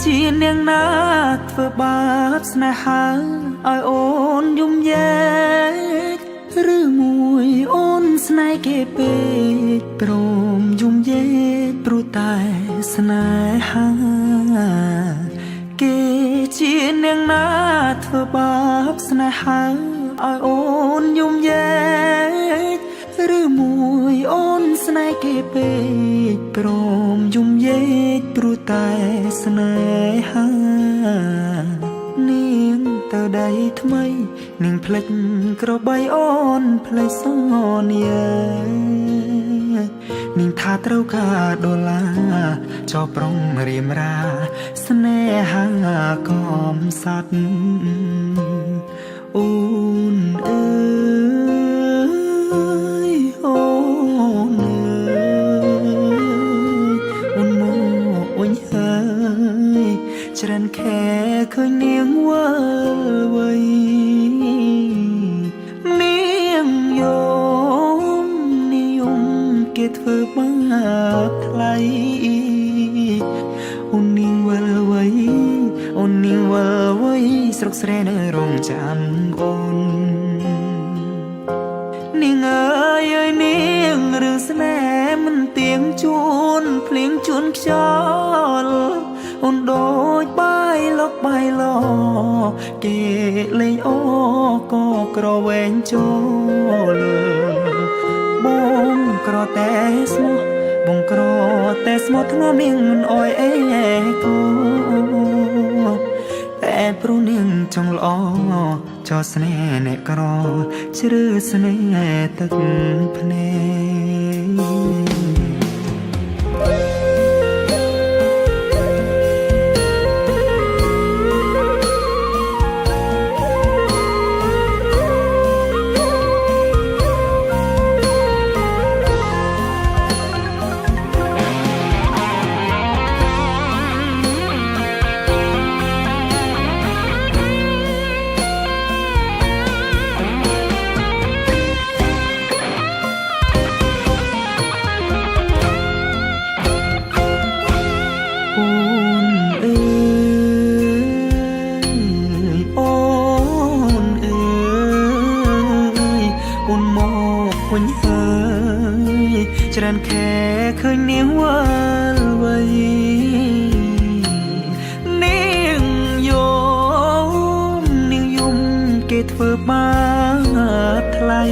ជានាងណាធ្វើបាបស្នេហាឲ្យអូនយំយែកឬមួយអូនស្នេហ៍គេពេកព្រមយំយែកព្រោះតែស្នេហាគេជានាងណាធ្វើបាបស្នេហាឲ្យអូនយំយែកឬមួយអូនស្នេហ៍គេពេកព្រមយំយែកព្រោះតែស្នេហានាងទៅដៃថ្មីនាងផ្លេចក្របីអូនផ្លេចសនានាងថាត្រូវការដុល្លារចោប្រុងរៀមរាស្នេហាកំសត់អូនអើយអូនអើយអូនមកវិញហើយច្រើនខែឃើញនាងវិលវ័យនាងយំនាងយំគេធ្វើបាបថ្លៃអូននាងវិលវ័យអូននាងវិលវ័យស្រុកស្រែនៅរងចាំអូននាងអើយអើយនាងរឿងស្នេហ៍មិនទៀងជួនភ្លៀងជួនខ្យល់អូនដូចបាយលុកបាយឡគេលេងអូក៏ក្រវែងចូលបងក្រតែស្មោះបងក្រតែស្មោះធ្ងន់នាងមិនអោយអេគូតែព្រោះនាងចង់ល្អចោស្នេហ៍អ្នកក្រជ្រឺស្នេហ៍ទឹកភ្នែកវិញហើយច្រើនខែឃើញនាងវិលវ័យនាងយំនាងយំគេធ្វើបាបថ្លៃ